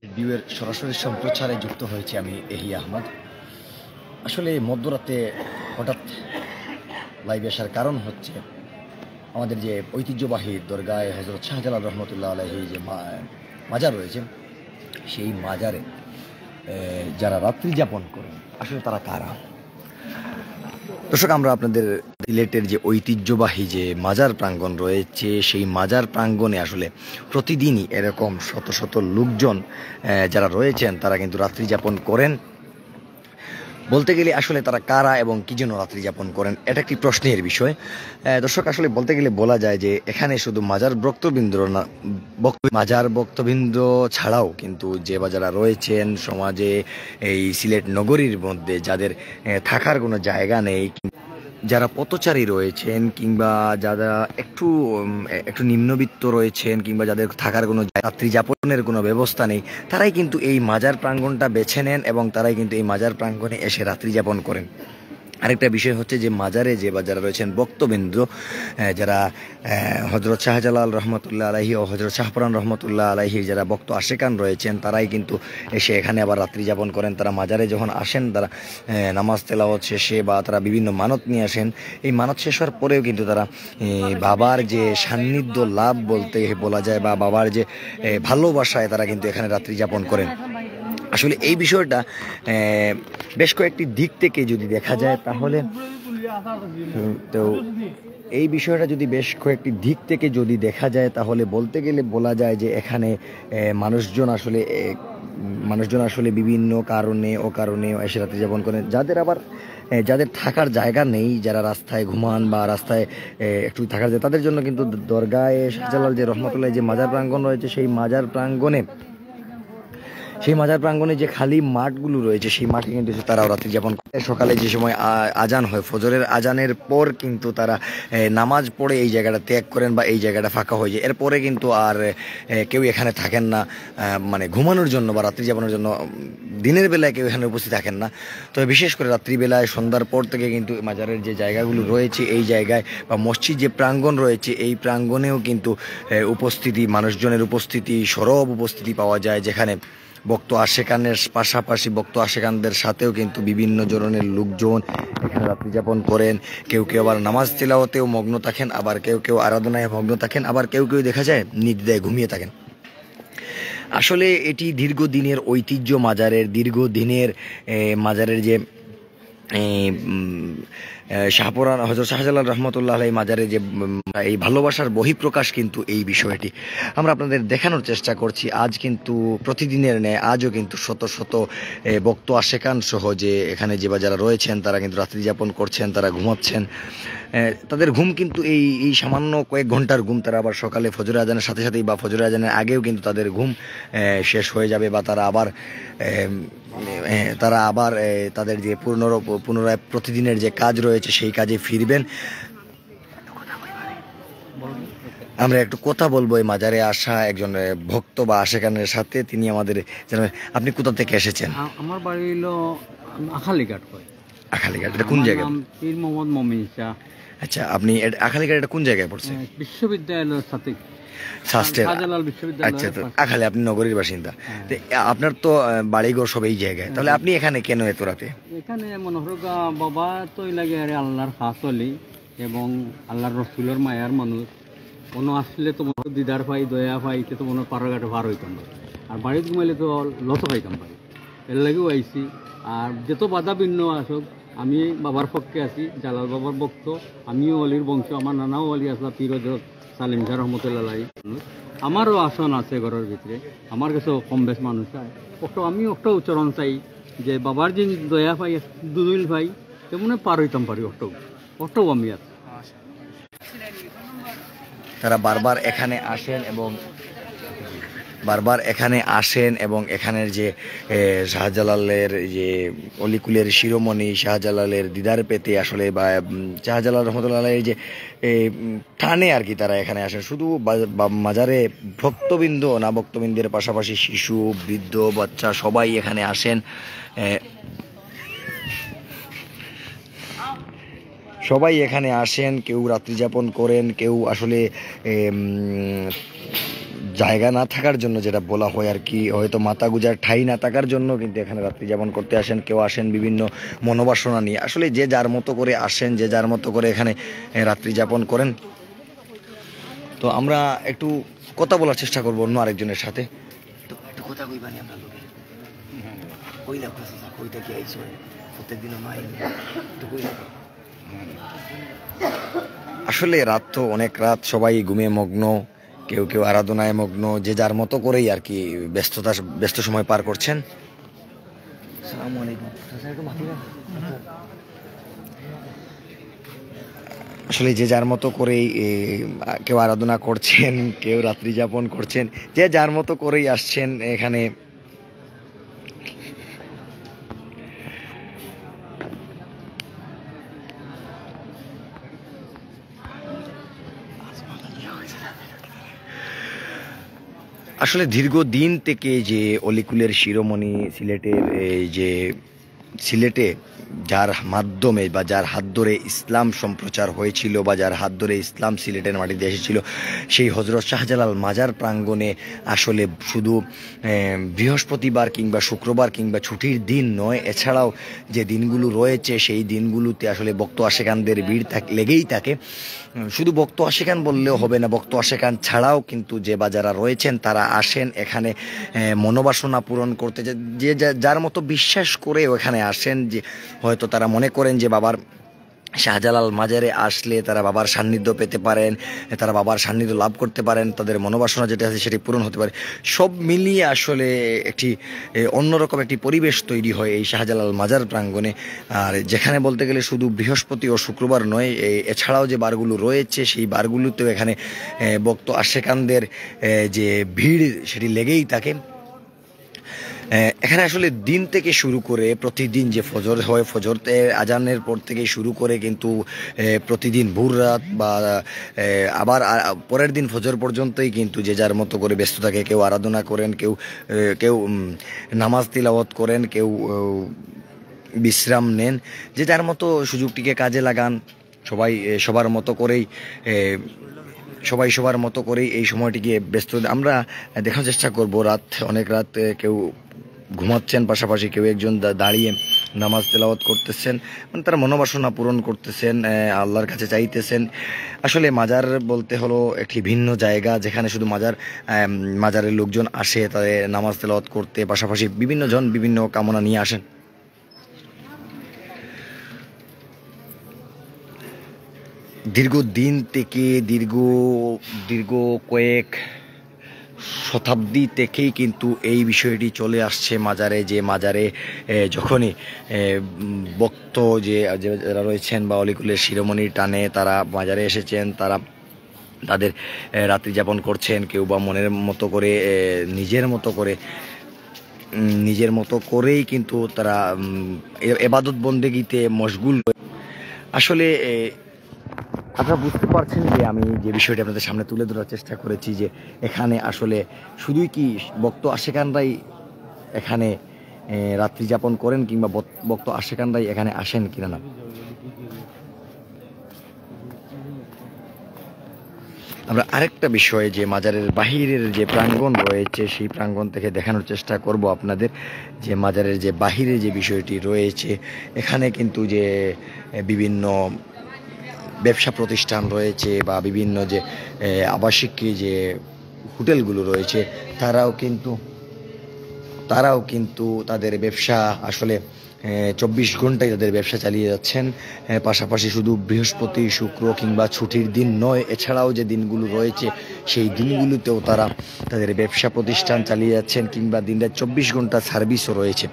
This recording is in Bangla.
ভিউয়ের সরাসরি সম্প্রচারে যুক্ত হয়েছি আমি এহি আহমদ। আসলে মধ্যরাতে হঠাৎ লাইভে আসার কারণ হচ্ছে আমাদের যে ঐতিহ্যবাহী দরগায় হজরত শাহজালাল রহমতুল্লাহ আলাইহি যে মাজার রয়েছে, সেই মাজারে যারা রাত্রি যাপন করেন আসলে তারা কারা। দর্শক, আমরা আপনাদের সিলেটের যে ঐতিহ্যবাহী যে মাজার প্রাঙ্গণ রয়েছে, সেই মাজার প্রাঙ্গণে আসলে প্রতিদিনই এরকম শত শত লোকজন যারা রয়েছেন তারা কিন্তু রাত্রি যাপন করেন। বলতে গেলে আসলে তারা কারা এবং কি জন্য রাত্রি যাপন করেন, এটা একটি প্রশ্নের বিষয়। দর্শক, আসলে বলতে গেলে বলা যায় যে এখানে শুধু মাজার ভক্তবৃন্দ না, মাজার ভক্তবৃন্দ ছাড়াও কিন্তু যে যারা রয়েছেন সমাজে, এই সিলেট নগরীর মধ্যে যাদের থাকার কোনো জায়গা নেই, যারা পথচারী রয়েছেন কিংবা যারা একটু নিম্নবিত্ত রয়েছেন কিংবা যাদের থাকার কোনো রাত্রি যাপনের কোনো ব্যবস্থা নেই, তারাই কিন্তু এই মাজার প্রাঙ্গণটা বেছে নেন এবং তারাই কিন্তু এই মাজার প্রাঙ্গণে এসে রাত্রি যাপন করেন। আরেকটা বিষয় হচ্ছে যে মাজারে যে বা যারা রয়েছেন ভক্তবৃন্দ, যারা হজরত শাহজালাল রহমতুল্লাহ আলাইহি ও হজরত শাহপুরান রহমতুল্লাহ আলাইহি যারা ভক্ত আশেকান রয়েছেন, তারাই কিন্তু এসে এখানে আবার রাত্রি যাপন করেন। তারা মাজারে যখন আসেন, তারা নামাজ তেলাওয়াত শেষে বা তারা বিভিন্ন মানত নিয়ে আসেন। এই মানত শেষ হওয়ার পরেও কিন্তু তারা বাবার যে সান্নিধ্য লাভ বলতে বলা যায় বা বাবার যে ভালোবাসায় তারা কিন্তু এখানে রাত্রি যাপন করেন। আসলে এই বিষয়টা বেশ কয়েকটি দিক থেকে যদি দেখা যায় তাহলে তো এই বিষয়টা যদি বেশ কয়েকটি দিক থেকে যদি দেখা যায় তাহলে বলতে গেলে বলা যায় যে এখানে মানুষজন আসলে বিভিন্ন কারণে এসে রাত্রি যাপন করেন। যাদের থাকার জায়গা নেই, যারা রাস্তায় ঘুমান বা রাস্তায় একটু থাকার যায়, তাদের জন্য কিন্তু দরগায় শাহজালাল যে রহমতুল্লাহ যে মাজার প্রাঙ্গণ রয়েছে, সেই মাজার প্রাঙ্গণে যে খালি মাঠগুলো রয়েছে, সেই মাঠে কিন্তু তারাও রাত্রি যাপন করে। সকালে যে সময় আজান হয়, ফজরের আজানের পর কিন্তু তারা নামাজ পড়ে এই জায়গাটা ত্যাগ করেন বা এই জায়গাটা ফাঁকা হয়ে যায়। এরপরে কিন্তু আর কেউ এখানে থাকেন না, মানে ঘুমানোর জন্য বা রাত্রি যাপনের জন্য দিনের বেলায় কেউ এখানে উপস্থিত থাকেন না। তবে বিশেষ করে রাত্রিবেলায় সন্ধ্যার পর থেকে কিন্তু মাজারের যে জায়গাগুলো রয়েছে, এই জায়গায় বা মসজিদ যে প্রাঙ্গণ রয়েছে, এই প্রাঙ্গণেও কিন্তু মানুষজনের উপস্থিতি, সরব উপস্থিতি পাওয়া যায়, যেখানে ভক্ত আশেকানের পাশাপাশি ভক্ত আশেকানদের সাথেও কিন্তু বিভিন্ন ধরনের লোকজন এখানে রাত্রি যাপন করেন। কেউ আবার নামাজ তিলাওয়াতেও মগ্ন থাকেন, আবার কেউ আরাধনায় মগ্ন থাকেন, আবার কেউ দেখা যায় নির্দ্বিধায় ঘুমিয়ে থাকেন। আসলে এটি দীর্ঘদিনের ঐতিহ্য দীর্ঘদিনের মাজারের যে শাহপুরান হজরত শাহজালাল রহমতুল্লাহ আলাইহি মাজারে যে এই ভালোবাসার বহিঃপ্রকাশ কিন্তু এই বিষয়টি আমরা আপনাদের দেখানোর চেষ্টা করছি। আজ কিন্তু প্রতিদিনের ন্যায় আজও কিন্তু শত শত ভক্ত আশেকান সহ যে এখানে যে যারা রয়েছেন তারা কিন্তু রাত্রি যাপন করছেন, তারা ঘুমাচ্ছেন। তাদের ঘুম কিন্তু এই সামান্য কয়েক ঘন্টার ঘুম, তারা আবার সকালে ফজরের আজানের সাথে সাথেই বা ফজরের আজানের আগেও কিন্তু তাদের ঘুম শেষ হয়ে যাবে বা তারা আবার তাদের যে পুনরায় প্রতিদিনের যে কাজ রয়েছে সেই কাজে ফিরবেন। আমরা একটু কথা বলবো এই মাজারে আসা একজন ভক্ত বা আশেকানের সাথে। তিনি আমাদের জানাবেন, আপনি কোথা থেকে এসেছেন? আমার বাড়ি হলো আখালিঘাট। আখালিঘাট, এটা কোন জায়গায়? পীর মোহাম্মদ মমিন শাহ। আচ্ছা, আপনি আখালিঘাট এটা কোন জায়গায় পড়ছে? বিশ্ববিদ্যালয়ের সাথে শাহজালাল বিশ্ববিদ্যালয়। আচ্ছা, তো আখালি আপনি নগরীর বাসিন্দা। আপনার তো বাড়িঘর সব এই জায়গায়, তাহলে আপনি এখানে কেন এত রাতে? এখানে মনোহরগা বাবা তো লাগে আরে আল্লাহর ফাঁসলি এবং আল্লাহর রসুলের মায়ার মানুষ। কোনো আসলে তো মনে দিদার পাই, দয়া পাই, তো মনে পাড়াঘাটে ভার হইতাম পারি, আর বাড়িতে ঘুমাইলে তো লত পাইতাম পারি। এর লাগেও আইসি। আর যত বাধা ভিন্ন আসুক, আমি বাবার পক্ষে আছি, জালাল বাবার ভক্ত, আমিও অলির বংশ, আমার নানাও অলি আসলা পীর হজরত সালিম শাহ রহমতুল্লাহ। আমারও আসন আছে ঘরের ভিতরে, আমার কাছে কম বেশ মানুষ চায়। আমি একটা উচ্চারণ চাই যে বাবার যে দয়া পাই, দুদিল পাই, তেমন পার হইতাম পারি। অটাও আমি আছি। তারা বারবার এখানে আসেন এবং এখানের যে শাহজালালের যে অলিকুলের শিরোমণি শাহজালালের দিদার পেতে আসলে বা শাহজালাল রহমতুল্লাহ যে টানে আর কি, তারা এখানে আসেন। শুধু মাজারে ভক্তবৃন্দ না, ভক্তবৃন্দের পাশাপাশি শিশু, বৃদ্ধ, বাচ্চা সবাই এখানে আসেন। কেউ রাত্রি যাপন করেন, কেউ আসলে জায়গা না থাকার জন্য, যেটা বলা হয় আর কি, হয়তো মাথা গুজার ঠাঁই না থাকার জন্য কিন্তু এখানে রাত্রি যাপন করতে আসেন। কেউ আসেন বিভিন্ন মনোবাসনা নিয়ে। আসলে যে যার মতো করে আসেন, যে যার মতো করে এখানে রাত্রি যাপন করেন। তো আমরা একটু কথা বলার চেষ্টা করবো অন্য আরেকজনের সাথে। তো একটু কথা কইবানি আমরা লোকে কইলা কইটা কি আইছো প্রত্যেকদিন মাই তো কইলা। আসলে রাত তো অনেক রাত, সবাই ঘুমিয়ে মগ্ন, কেউ কেউ আরাধনায় মগ্ন, যে যার মতো করেই আর কি ব্যস্ত সময় পার করছেন। আসসালামু আলাইকুম। আসলে যে যার মতো করেই কেউ আরাধনা করছেন, কেউ রাত্রি যাপন করছেন, যে যার মতো করেই আসছেন এখানে। আসলে দীর্ঘদিন থেকে যে অলিকুলের শিরোমণি সিলেটে যার মাধ্যমে বা যার হাত ধরে ইসলাম সম্প্রচার হয়েছিল, বা যার হাত ধরে ইসলাম সিলেটের মাটিতে এসেছিল, সেই হজরত শাহজালাল মাজার প্রাঙ্গণে আসলে শুধু বৃহস্পতিবার কিংবা শুক্রবার কিংবা ছুটির দিন নয়, এছাড়াও যে দিনগুলো রয়েছে সেই দিনগুলোতে আসলে ভক্ত আশেকানদের ভিড় লেগেই থাকে। শুধু ভক্ত আশেকান বললেও হবে না, ভক্ত আশেকান ছাড়াও কিন্তু যে বা যারা রয়েছেন তারা আসেন এখানে মনোবাসনা পূরণ করতে। যে যার মতো বিশ্বাস করে এখানে আসেন, যে হয়তো তারা মনে করেন যে বাবার শাহজালাল মাজারে আসলে তারা বাবার সান্নিধ্য পেতে পারেন, তারা বাবার সান্নিধ্য লাভ করতে পারেন, তাদের মনোবাসনা যেটা আছে সেটি পূরণ হতে পারে। সব মিলিয়ে আসলে একটি অন্যরকম একটি পরিবেশ তৈরি হয় এই শাহজালাল মাজার প্রাঙ্গণে। আর যেখানে বলতে গেলে শুধু বৃহস্পতি ও শুক্রবার নয়, এছাড়াও যে বারগুলো রয়েছে সেই বারগুলোতেও এখানে ভক্ত আশেকানদের যে ভিড় সেটি লেগেই থাকে। এখানে আসলে দিন থেকে শুরু করে প্রতিদিন যে ফজর হয়, ফজরতে আজানের পর থেকে শুরু করে কিন্তু প্রতিদিন ভোর রাত বা আবার পরের দিন ফজর পর্যন্তই কিন্তু যে যার মতো করে ব্যস্ত থাকে। কেউ আরাধনা করেন, কেউ নামাজ তিলাওয়াত করেন, কেউ বিশ্রাম নেন, যে যার মতো সুযোগটিকে কাজে লাগান। সবার মতো করেই এই সময়টিকে ব্যস্ত। আমরা দেখার চেষ্টা করব, অনেক রাত কেউ ঘুমাচ্ছেন, পাশাপাশি কেউ একজন দাঁড়িয়ে নামাজ তেলাওয়াত করতেছেন, মানে তারা মনোবাসনা পূরণ করতেছেন, আল্লাহর কাছে চাইতেছেন। আসলে মাজার বলতে হলো একটি ভিন্ন জায়গা, যেখানে শুধু মাজারের লোকজন আসে তাদের নামাজ তেলাওয়াত করতে, পাশাপাশি বিভিন্ন জন বিভিন্ন কামনা নিয়ে আসেন। দীর্ঘদিন থেকে দীর্ঘ কয়েক শতাব্দী থেকেই কিন্তু এই বিষয়টি চলে আসছে মাজারে, যে মাজারে যখনই ভক্ত যারা রয়েছেন বা অলিকুলের শিরোমণির টানে তারা মাজারে এসেছেন, তারা তাদের রাত্রি যাপন করছেন। কেউ বা মনের মতো করে নিজের মতো করেই কিন্তু তারা এবাদত বন্দেগীতে মশগুল। আসলে আপনারা বুঝতে পারছেন যে আমি যে বিষয়টি আপনাদের সামনে তুলে ধরার চেষ্টা করেছি, যে এখানে আসলে শুধুই কি ভক্ত আশেকানরাই এখানে রাত্রি যাপন করেন কিংবা ভক্ত আশেকানরাই এখানে আসেন কিনা না। আমরা আরেকটা বিষয়, যে মাজারের বাহিরের যে প্রাঙ্গণ রয়েছে সেই প্রাঙ্গণ থেকে দেখানোর চেষ্টা করব আপনাদের, যে মাজারের যে বাহিরে যে বিষয়টি রয়েছে, এখানে কিন্তু যে বিভিন্ন ব্যবসা প্রতিষ্ঠান রয়েছে বা বিভিন্ন যে আবাসিক যে হোটেলগুলো রয়েছে, তারাও কিন্তু তাদের ব্যবসা আসলে 24 ঘন্টায় তাদের ব্যবসা চালিয়ে যাচ্ছেন। পাশাপাশি শুধু বৃহস্পতি শুক্র কিংবা ছুটির দিন নয়, এছাড়াও যে দিনগুলো রয়েছে সেই দিনগুলোতেও তারা তাদের ব্যবসা প্রতিষ্ঠান চালিয়ে যাচ্ছেন, কিংবা দিনটা 24 ঘন্টা সার্ভিসও রয়েছে।